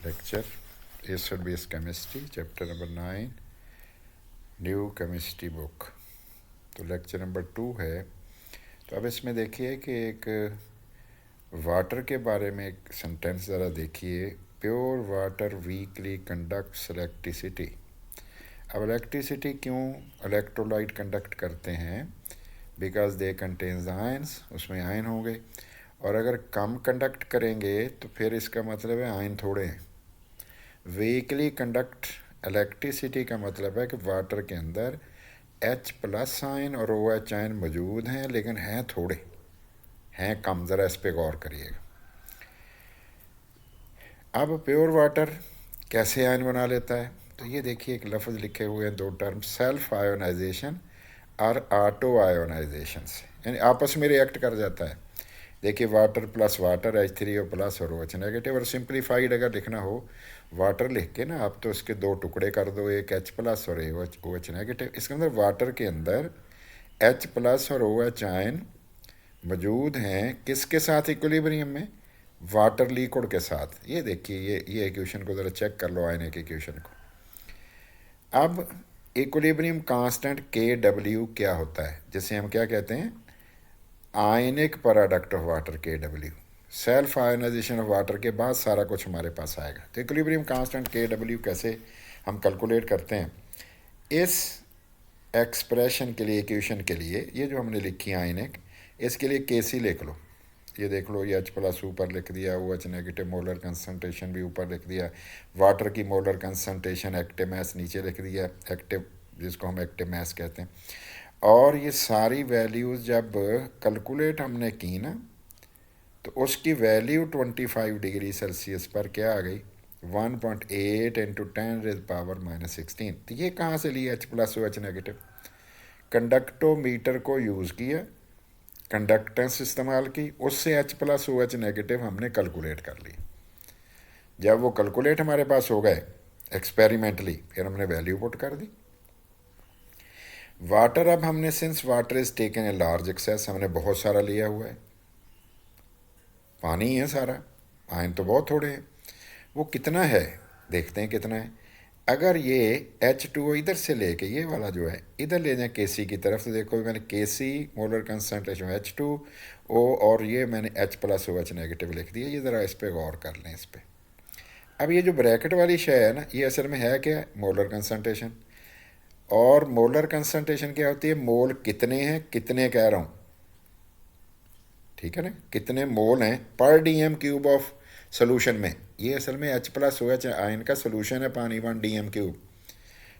lecture acid base chemistry chapter number 9 new chemistry book. तो lecture number 2 है। तो अब इसमें देखिए कि एक वाटर के बारे में एक सेंटेंस ज़रा देखिए। Pure water weekly conducts electricity. अब इलेक्ट्रिसिटी क्यों इलेक्ट्रोलाइट कंडक्ट करते हैं? बिकॉज दे कंटेन्स आयन्स, उसमें आयन होंगे, और अगर कम कंडक्ट करेंगे तो फिर इसका मतलब है आयन थोड़े हैं। वीकली कंडक्ट इलेक्ट्रिसिटी का मतलब है कि वाटर के अंदर H+ आयन और OH आयन मौजूद हैं, लेकिन हैं थोड़े, हैं कम। ज़रा इस पर गौर करिएगा। अब प्योर वाटर कैसे आयन बना लेता है? तो ये देखिए, एक लफ्ज़ लिखे हुए हैं, दो टर्म, सेल्फ आयोनाइजेशन और ऑटो आयोनाइजेशन से, यानी आपस में रिएक्ट कर जाता है। देखिए, water plus water H3O plus और OH नेगेटिव। और सिंप्लीफाइड अगर लिखना हो, वाटर लिख के ना आप तो इसके दो टुकड़े कर दो, एक H+ और OH नेगेटिव। इसके अंदर वाटर के अंदर H+ और OH आयन मौजूद हैं, किसके साथ इक्विलिब्रियम में? वाटर लिक्विड के साथ। ये देखिए, ये इक्वेशन को ज़रा चेक कर लो, आयनिक इक्वेशन को। अब इक्विलिब्रियम कांस्टेंट KW क्या होता है, जिसे हम क्या कहते हैं? Ionic product of water KW। Self ionization of water के बाद सारा कुछ हमारे पास आएगा। तो इक्विलिब्रियम कांस्टेंट KW कैसे हम कैलकुलेट करते हैं? इस एक्सप्रेशन के लिए, इक्वेशन के लिए, ये जो हमने लिखी है आयनिक, इसके लिए KC लिख लो। ये देख लो, ये H+ ऊपर लिख दिया, OH नेगेटिव मोलर कंसनट्रेशन भी ऊपर लिख दिया, वाटर की मोलर कंसनट्रेशन एक्टिव मैस नीचे लिख दिया, एक्टिव जिसको हम एक्टिव मैस कहते हैं। और ये सारी वैल्यूज़ जब कैलकुलेट हमने की ना, तो उसकी वैल्यू 25 डिग्री सेल्सियस पर क्या आ गई? 1.8 इंटू 10⁻⁻16। तो ये कहाँ से लिया? H+ OH negative. कंडक्टोमीटर को यूज़ किया, कंडक्टेंस इस्तेमाल की, उससे H+ OH नेगेटिव हमने कैलकुलेट कर ली। जब वो कैलकुलेट हमारे पास हो गए एक्सपेरिमेंटली, फिर हमने वैल्यू पुट कर दी। वाटर, अब हमने since water is taken a large access, हमने बहुत सारा लिया हुआ है, पानी है सारा, आयन तो बहुत थोड़े हैं। वो कितना है देखते हैं कितना है। अगर ये H2O इधर से लेके, ये वाला जो है इधर ले जाए KC की तरफ, से देखो मैंने KC मोलर कंसनट्रेशन H2O, और ये मैंने H+ OH नेगेटिव लिख दिया। ये ज़रा इस पर गौर कर लें, इस पर। अब ये जो ब्रैकेट वाली शय है ना, ये असल में है क्या? Molar concentration. और मोलर कंसनट्रेशन क्या होती है? मोल कितने हैं, कितने कह रहा हूँ, ठीक है ना, कितने मोल हैं पर dm³ ऑफ सोल्यूशन में। ये असल में H+ OH आयन का सोल्यूशन है, पानी 1 dm³।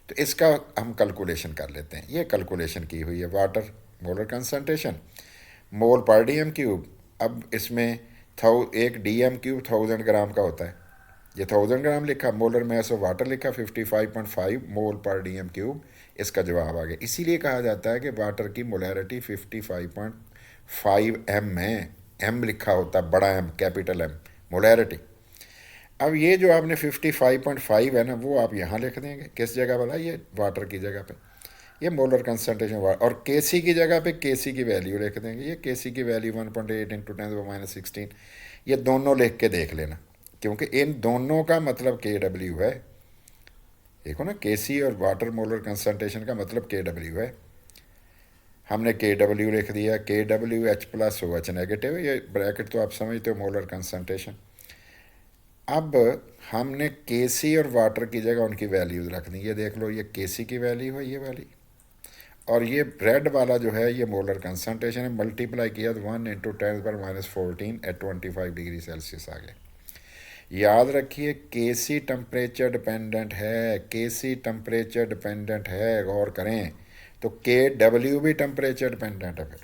तो इसका हम कैलकुलेशन कर लेते हैं। ये कैलकुलेशन की हुई है, वाटर मोलर कंसनट्रेशन, मोल पर dm³। अब इसमें एक dm³ 1000 ग्राम का होता है, ये 1000 ग्राम लिखा, मोलर मैस ऑफ वाटर लिखा 55.5 मोल पर dm³। इसका जवाब आ गया। इसीलिए कहा जाता है कि वाटर की मोलैरिटी 55.5 m है। m लिखा होता है, बड़ा M, कैपिटल M, मोलैरिटी। अब ये जो आपने 55.5 है ना, वो आप यहाँ लिख देंगे। किस जगह वाला? ये वाटर की जगह पे, ये मोलर कंसनट्रेशन। और KC की जगह पे KC की वैल्यू लिख देंगे। ये KC की वैल्यू 1.8 इंटू 10⁻16। ये दोनों लिख के देख लेना, क्योंकि इन दोनों का मतलब KW है। देखो ना, KC और वाटर मोलर कंसनट्रेशन का मतलब KW है। हमने KW लिख दिया। KW H+ OH नेगेटिव, ये ब्रैकेट तो आप समझते हो, मोलर कंसनट्रेशन। अब हमने KC और वाटर की जगह उनकी वैल्यूज रख दी। ये देख लो, ये KC की वैल्यू है, ये वाली, और ये रेड वाला जो है ये मोलर कंसनट्रेशन है। मल्टीप्लाई किया तो 1 इंटू 10⁻14 एट 25 डिग्री सेल्सियस आ गया। याद रखिए, KC टेम्परेचर डिपेंडेंट है, KC टेम्परेचर डिपेंडेंट है, गौर करें। तो KW भी टेम्परेचर डिपेंडेंट है। फिर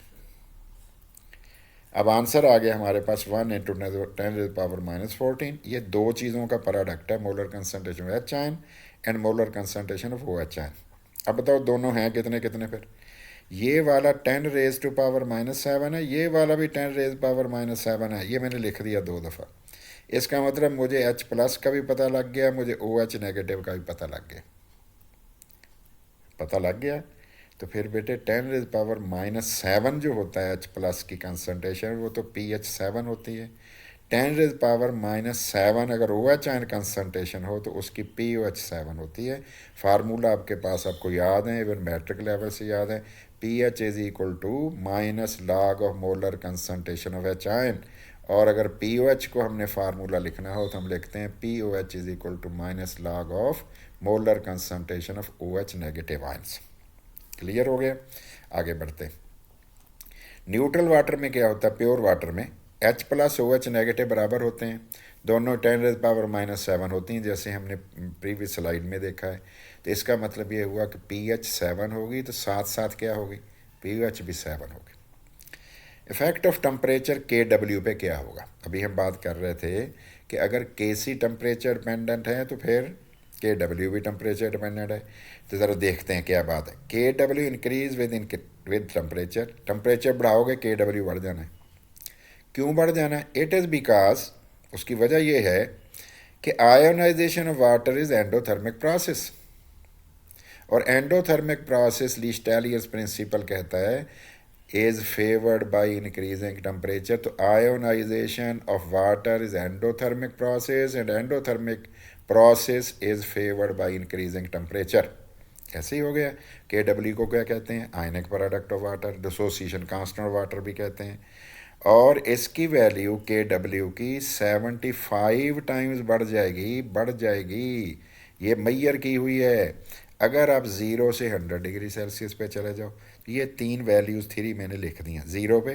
अब आंसर आ गया हमारे पास 1 इंटू 10⁻14। ये दो चीज़ों का प्रोडक्ट है, molar concentration of H ion and molar concentration of OH ion. अब बताओ दोनों हैं कितने कितने? फिर ये वाला 10⁻⁻7 है, ये वाला भी 10⁻⁻7 है। ये मैंने लिख दिया 2 दफ़ा। इसका मतलब मुझे H+ का भी पता लग गया, मुझे OH नेगेटिव का भी पता लग गया। पता लग गया तो फिर बेटे 10⁻⁻7 जो होता है H+ की कंसनट्रेशन, वो तो pH 7 होती है। 10⁻⁻7 अगर ओ एच आयन कंसनट्रेशन हो तो उसकी POH7 होती है। फार्मूला आपके पास आपको याद है, इवन मैट्रिक लेवल से याद है, pH is equal to minus log of molar concentration of H ion. और अगर POH को हमने फार्मूला लिखना हो तो हम लिखते हैं POH is equal to minus log of molar concentration of OH negative ions. Clear हो गया? आगे बढ़ते हैं। न्यूट्रल वाटर में क्या होता है? प्योर वाटर में H प्लस OH नेगेटिव बराबर होते हैं, दोनों 10⁻⁻7 होती हैं, जैसे हमने प्रीवियस स्लाइड में देखा है। तो इसका मतलब ये हुआ कि pH 7 होगी तो साथ साथ क्या होगी? POH भी 7 होगी। इफेक्ट ऑफ टेम्परेचर KW पे क्या होगा? अभी हम बात कर रहे थे कि अगर KC टेम्परेचर डिपेंडेंट है तो फिर KW भी टेम्परेचर डिपेंडेंट है। तो ज़रा देखते हैं क्या बात है। KW increase with temperature, temperature बढ़ाओगे KW बढ़ जाना है। क्यों बढ़ जाना है? इट इज़ बिकॉज, उसकी वजह यह है कि ionization of water is endothermic process, और एंडोथर्मिक प्रोसेस लीस्टेलियस प्रिंसिपल कहता है is favoured by increasing temperature. तो ionization of water is endothermic process and endothermic process is favoured by increasing temperature. ऐसे ही हो गया। KW को क्या कहते हैं? Ionic product of water, dissociation constant of water भी कहते हैं। और इसकी वैल्यू KW की 75 टाइम्स बढ़ जाएगी। ये मैयर की हुई है। अगर आप 0 से 100 डिग्री सेल्सियस पे चले जाओ, ये तीन वैल्यूज़ थ्री मैंने लिख दी हैं। 0 पे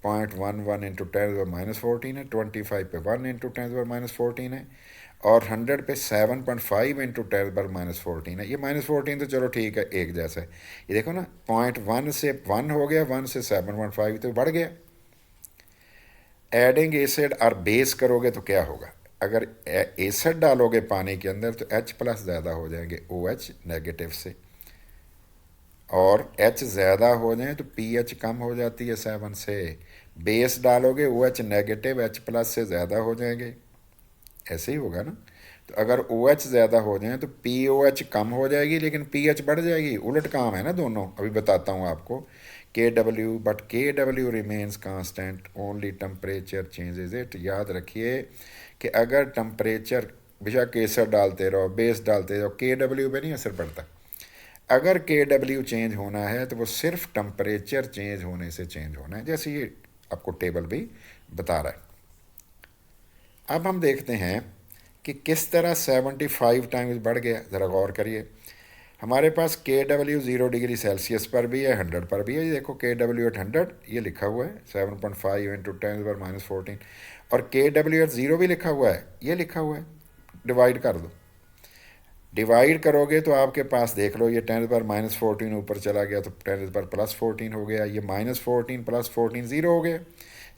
0.11 इंटू 10⁻⁻14 है, 25 पे 1 इंटू 10⁻⁻14 है, और 100 पे 7.5 इंटू 10⁻⁻14 है। ये -14 तो चलो ठीक है, एक जैसा है। ये देखो ना, 0.1 से 1 हो गया, 1 से 7.5 तो बढ़ गया। एडिंग एसिड और बेस करोगे तो क्या होगा? अगर एसिड डालोगे पानी के अंदर तो H प्लस ज़्यादा हो जाएंगे OH नेगेटिव से, और H ज़्यादा हो जाए तो pH कम हो जाती है 7 से। बेस डालोगे OH नेगेटिव H प्लस से ज़्यादा हो जाएंगे, ऐसे ही होगा ना। तो अगर OH ज़्यादा हो जाए तो POH कम हो जाएगी लेकिन pH बढ़ जाएगी। उलट काम है ना दोनों, अभी बताता हूँ आपको। KW, but KW remains constant, only temperature changes it. याद रखिए कि अगर टेम्परेचर बेशक एसिड डालते रहो, बेस डालते रहो, KW पे नहीं असर पड़ता। अगर KW चेंज होना है तो वो सिर्फ टेम्परेचर चेंज होने से चेंज होना है, जैसे ये आपको टेबल भी बता रहा है। अब हम देखते हैं कि किस तरह 75 टाइम्स बढ़ गया। ज़रा गौर करिए। हमारे पास KW 0 डिग्री सेल्सियस पर भी है, 100 पर भी है। ये देखो KW एट 100 ये लिखा हुआ है, 7.5 इंटू 10⁻⁻14, और KW एट 0 भी लिखा हुआ है, ये लिखा हुआ है। डिवाइड कर दो। डिवाइड करोगे तो आपके पास देख लो, ये 10⁻⁻14 ऊपर चला गया तो 10⁻+14 हो गया, ये -14 + 14 0 हो गया।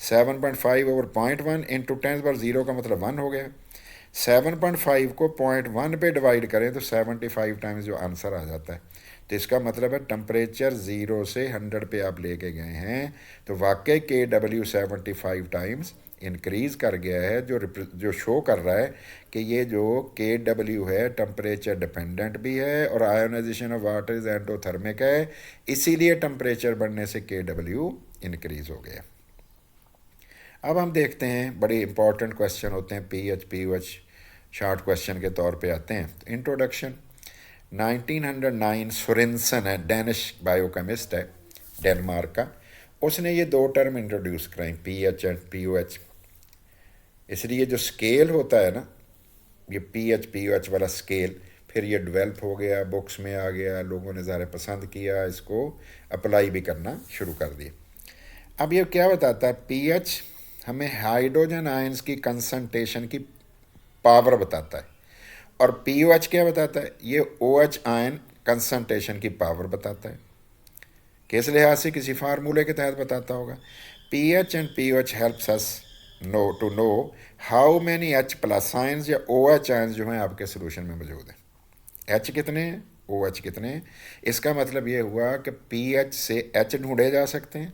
7.5 ओवर 0.1 इंटू 10⁻0 का मतलब 1 हो गया। 7.5 को 0.1 पे डिवाइड करें तो 75 टाइम्स जो आंसर आ जाता है। तो इसका मतलब है टेम्परेचर 0 से 100 पे आप लेके गए हैं तो वाकई KW 75 टाइम्स इंक्रीज़ कर गया है, जो शो कर रहा है कि ये जो KW है टेम्परेचर डिपेंडेंट भी है और ionization of water is endothermic है, इसीलिए टेम्परेचर बढ़ने से KW इंक्रीज़ हो गया। अब हम देखते हैं, बड़े इंपॉर्टेंट क्वेश्चन होते हैं, PH POH शॉर्ट क्वेश्चन के तौर पे आते हैं। इंट्रोडक्शन। 1909 सोरेनसन है, डेनिश बायोकेमिस्ट है, डेनमार्क का। उसने ये दो टर्म इंट्रोड्यूस कराई, PH एंड POH। इसलिए जो स्केल होता है ना, ये PH POH वाला स्केल, फिर ये डेवलप हो गया, बुक्स में आ गया, लोगों ने ज़्यादा पसंद किया, इसको अप्लाई भी करना शुरू कर दिया। अब ये क्या बताता है? PH हमें हाइड्रोजन आयंस की कंसंट्रेशन की पावर बताता है, और POH क्या बताता है? ये OH आयन कंसंट्रेशन की पावर बताता है। किस लिहाज से? किसी फार्मूले के तहत बताता होगा। PH and POH helps us to know how many H plus ions या OH आयंस जो हैं आपके सोल्यूशन में मौजूद हैं। H कितने हैं, OH कितने हैं। इसका मतलब ये हुआ कि PH से H ढूंढे जा सकते हैं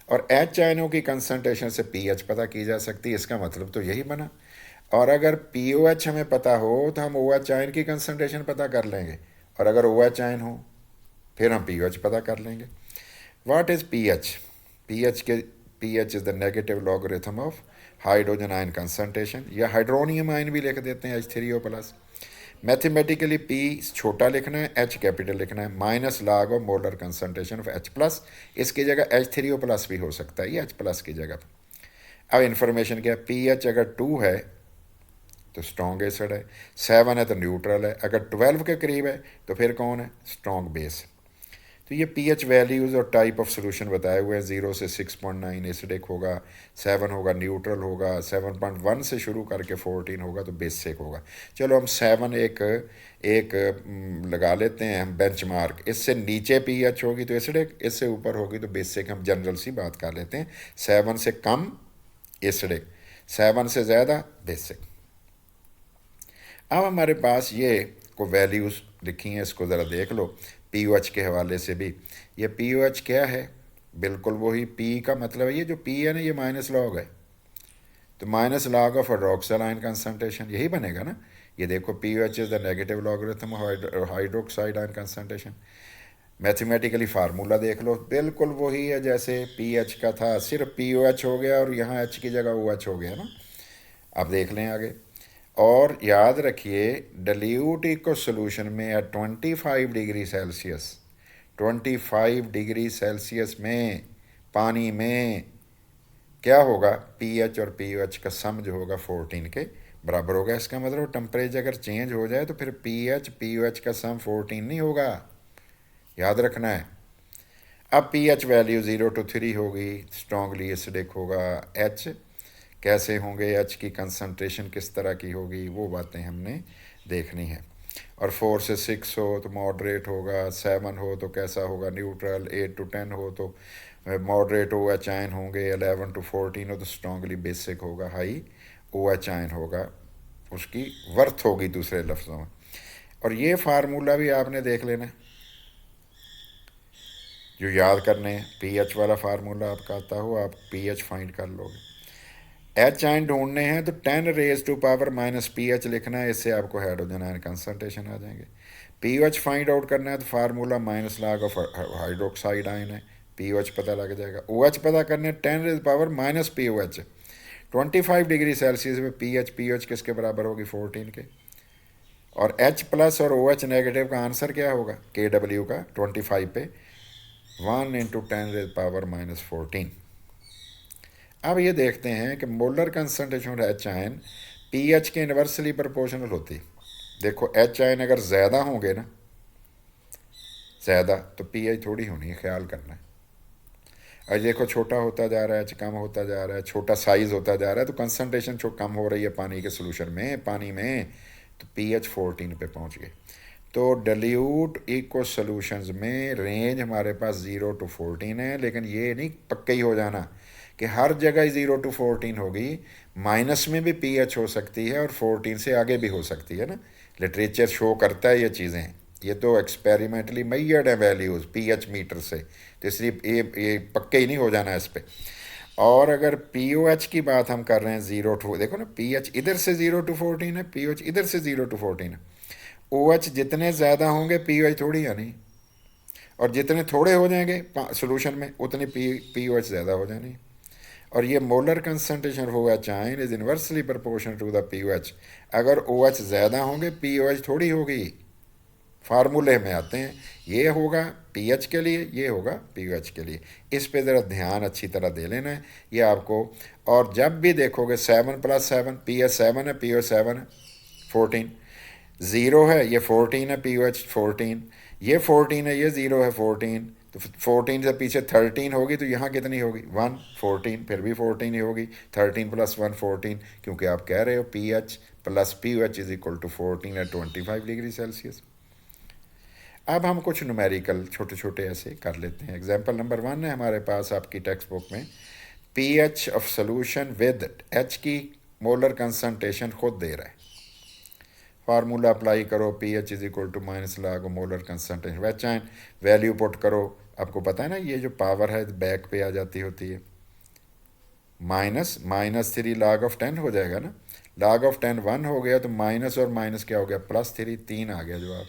और H आयनों की कंसंट्रेशन से PH पता की जा सकती है। इसका मतलब तो यही बना। और अगर POH हमें पता हो तो हम OH आयन की कंसंट्रेशन पता कर लेंगे, और अगर OH आयन हो फिर हम POH पता कर लेंगे। What is PH? PH is the negative logarithm of hydrogen ion concentration, या हाइड्रोनियम आयन भी लिख देते हैं H3O+। मैथमेटिकली P छोटा लिखना है, H कैपिटल लिखना है, minus log of molar concentration of H+। इसकी जगह H3O+ भी हो सकता है, ये H+ की जगह पर। अब इन्फॉर्मेशन क्या है, pH अगर 2 है तो स्ट्रॉन्ग एसिड है, 7 है तो न्यूट्रल है, अगर 12 के करीब है तो फिर कौन है, स्ट्रॉन्ग बेस। तो ये pH वैल्यूज़ और टाइप ऑफ सोल्यूशन बताए हुए हैं। 0 से 6.9 एसिडिक होगा, 7 होगा न्यूट्रल होगा, 7.1 से शुरू करके 14 होगा तो बेसिक होगा। चलो हम 7 एक लगा लेते हैं हम बेंचमार्क। इससे नीचे pH होगी तो एसिडिक, इससे ऊपर होगी तो बेसिक। हम जनरल सी बात कर लेते हैं, 7 से कम एसिडिक, 7 से ज़्यादा बेसिक। अब हमारे पास ये को वैल्यूज़ लिखी हैं, इसको ज़रा देख लो pOH के हवाले से भी। ये pOH क्या है, बिल्कुल वही P का मतलब है, ये जो P है ना ये माइनस लॉग है, तो minus log of hydroxyl ion concentration यही बनेगा ना। ये देखो pOH is the negative logarithm hydroxide ion concentration. Mathematically formula देख लो, बिल्कुल वही है जैसे pH का था, सिर्फ pOH हो गया और यहाँ H की जगह OH हो गया ना। अब देख लें आगे, और याद रखिए डल्यूट इको सोल्यूशन में at 25 degree Celsius, 25 degree Celsius में पानी में क्या होगा, pH और pOH का सम जो होगा 14 के बराबर होगा। इसका मतलब टेम्परेचर अगर चेंज हो जाए तो फिर pH pOH का सम 14 नहीं होगा, याद रखना है। अब pH वैल्यू 0 to 3 होगी, स्ट्रॉन्गली एसिडिक होगा। H कैसे होंगे, H की कंसंट्रेशन किस तरह की होगी, वो बातें हमने देखनी है। और 4 से 6 हो तो मॉडरेट होगा, 7 हो तो कैसा होगा, न्यूट्रल, 8 to 10 हो तो मॉडरेट OH आयन होंगे, 11 to 14 हो तो स्ट्रॉन्गली बेसिक होगा, हाई OH आयन होगा, उसकी वर्थ होगी दूसरे लफ्ज़ों में। और ये फार्मूला भी आपने देख लेना है, जो याद करने हैं। pH वाला फार्मूला आपका आता हो, आप pH फाइंड कर लोगे। H आयन ढूंढने हैं तो 10 raise to power minus pH लिखना है, इससे आपको हाइड्रोजन आयन कंसंट्रेशन आ जाएंगे। pOH फाइंड आउट करना है तो formula minus log of hydroxide ion है, pOH पता लग जाएगा। OH पता करने 10 raise power minus pOH, 25 degree Celsius में pH किसके बराबर होगी, 14 के। और H+ और OH नेगेटिव का आंसर क्या होगा, KW का 25 पे 1 × 10 रेज पावर माइनस 14। अब ये देखते हैं कि molar concentration H ion pH के इन्वर्सली प्रोपोर्शनल होती। देखो H आयन अगर ज़्यादा होंगे ना, ज़्यादा, तो pH थोड़ी होनी है, ख्याल करना है। और देखो छोटा होता जा रहा है, H कम होता जा रहा है, छोटा साइज़ होता जा रहा है, तो कंसंट्रेशन जो कम हो रही है पानी के सोल्यूशन में, पानी में, तो pH 14 पे पहुंच गए। तो डल्यूट इको सोल्यूशंस में रेंज हमारे पास 0 to 14 है, लेकिन ये नहीं पक्का ही हो जाना कि हर जगह 0 to 14 होगी। माइनस में भी pH हो सकती है और 14 से आगे भी हो सकती है ना, लिटरेचर शो करता है ये चीज़ें। ये तो एक्सपेरिमेंटली मैयर्ड है वैल्यूज़ pH मीटर से, तो इसलिए ये पक्के ही नहीं हो जाना इस पर। और अगर pOH की बात हम कर रहे हैं 0 to, देखो ना pH इधर से 0 to 14 है, pOH इधर से 0 to 14 है। OH जितने ज़्यादा होंगे pOH थोड़ी आनी, और जितने थोड़े हो जाएंगे सोल्यूशन में उतनी pOH ज़्यादा हो जानी। और ये मोलर कंसंट्रेशन हो OH ion is inversely proportional to the pOH। अगर OH ज़्यादा होंगे pOH थोड़ी होगी, फार्मूले में आते हैं, ये होगा pH के लिए, ये होगा pOH के लिए। इस पे ज़रा ध्यान अच्छी तरह दे लेना है ये आपको। और जब भी देखोगे 7 + 7, pH 7 है, pOH 7 है, 14, 0 है, ये 14 है, pOH 14, ये 14 है, ये 0 है, 14, तो 14 से पीछे 13 होगी तो यहाँ कितनी होगी, 1, 14, फिर भी 14 ही होगी, 13 + 1 14, क्योंकि आप कह रहे हो pH + pOH = 14 at 25 degree Celsius. अब हम कुछ न्यूमेरिकल छोटे छोटे ऐसे कर लेते हैं। एग्जाम्पल नंबर 1 है हमारे पास आपकी टेक्स्ट बुक में, pH of solution with H की मोलर कंसंट्रेशन खुद दे रहा है। फार्मूला अप्लाई करो, pH = log molar concentration H ion, value put करो। आपको पता है ना ये जो पावर है बैक पे आ जाती होती है, -3 log(10) हो जाएगा ना, log(10) 1 हो गया तो माइनस और माइनस क्या हो गया, +3, 3 आ गया जवाब।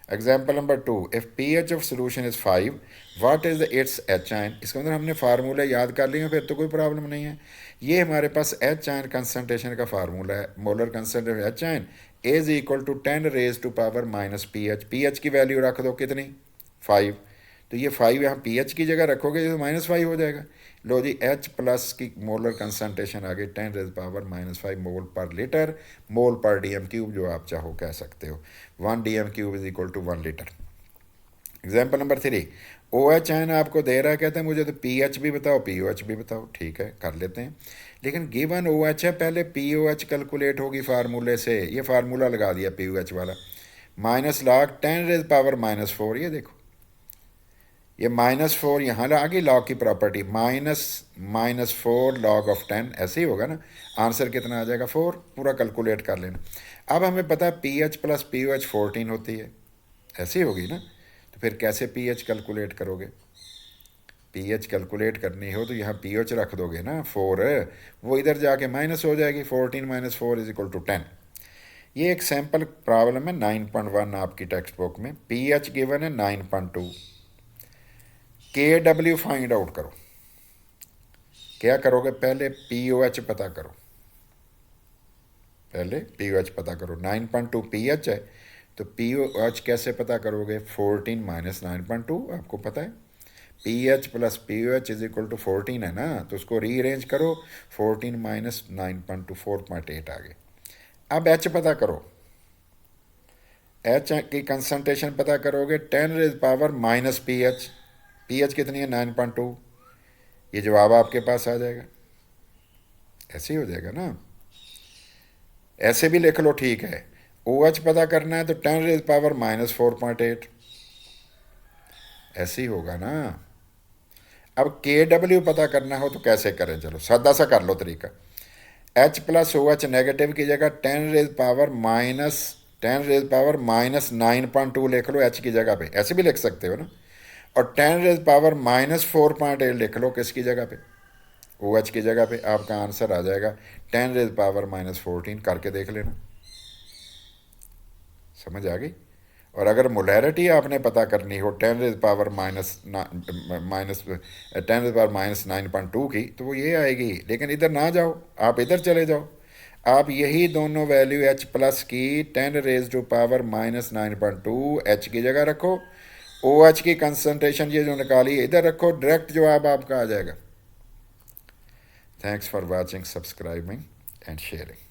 Example number 2, if pH of solution is 5, what is it's H ion. इसके अंदर हमने फार्मूला याद कर लिए, फिर तो कोई प्रॉब्लम नहीं है। ये हमारे पास एच आयन कंसनट्रेशन का फार्मूला है, molar concentration H ion is equal to 10 raise to power minus pH। pH की वैल्यू रख दो कितनी, 5। तो ये 5 यहाँ pH की जगह रखोगे तो -5 हो जाएगा। लो जी, H प्लस की मोलर कंसनट्रेशन आ गई 10 रेज पावर -5 मोल पर लीटर, मोल पर DM³ जो आप चाहो कह सकते हो। 1 DM³ is equal to 1 litre. Example number 3, OH आयन आपको दे रहा है, कहते हैं मुझे तो pH भी बताओ POH भी बताओ। ठीक है, कर लेते हैं, लेकिन गिवन OH है, पहले POH कैलकुलेट होगी फार्मूले से। ये फार्मूला लगा दिया POH वाला, माइनस लॉग 10 रेज पावर -4। ये देखो, ये -4 यहाँ आ गई लॉग की प्रॉपर्टी, -4 लॉग ऑफ 10, ऐसे ही होगा ना। आंसर कितना आ जाएगा, 4। पूरा कैलकुलेट कर लेना। अब हमें पता है pH प्लस POH 14 होती है, ऐसी होगी ना। तो फिर कैसे pH कैलकुलेट करोगे, pH कैलकुलेट करनी हो तो यहाँ pH रख दोगे ना 4, वो इधर जाके माइनस हो जाएगी, 14 - 4 इज इक्वल टू 10। ये एक सैम्पल प्रॉब्लम है 9.1 आपकी टेक्स्ट बुक में। pH गिवन है 9.2। KW फाइंड आउट करो। क्या करोगे, पहले POH पता करो, पहले POH पता करो। 9.2 pH है, तो POH कैसे पता करोगे, 14 - 9.2 आपको पता है। pH plus POH is equal to 14 है ना, तो उसको रीअरेंज करो, 14 - 9.2 4.8 आ गए। अब H पता करो, H की कंसनट्रेशन पता करोगे 10 raise power minus pH। pH कितनी है, 9.2। ये जवाब आपके पास आ जाएगा, ऐसे ही हो जाएगा ना। ऐसे भी लिख लो, ठीक है। OH पता करना है तो 10 रेज पावर -4.8, ऐसे ही होगा ना। अब KW पता करना हो तो कैसे करें, चलो सादा सा कर लो तरीका। H प्लस OH नेगेटिव की जगह 10 रेज पावर -9.2 लिख लो H की जगह पे, ऐसे भी लिख सकते हो ना। और 10 रेज पावर -4.8 लिख लो किसकी जगह पे, OH की जगह पे। आपका आंसर आ जाएगा 10 रेज पावर -14। करके देख लेना, समझ आ गई। और अगर मोलैरिटी आपने पता करनी हो 10 रेज पावर -9.2 की, तो वो ये आएगी। लेकिन इधर ना जाओ, आप इधर चले जाओ। आप यही दोनों वैल्यू H प्लस की 10 रेज टू पावर -9.2 H की जगह रखो, OH की कंसनट्रेशन ये जो निकाली इधर रखो, डायरेक्ट जवाब आपका आ जाएगा। Thanks for watching, subscribing and sharing.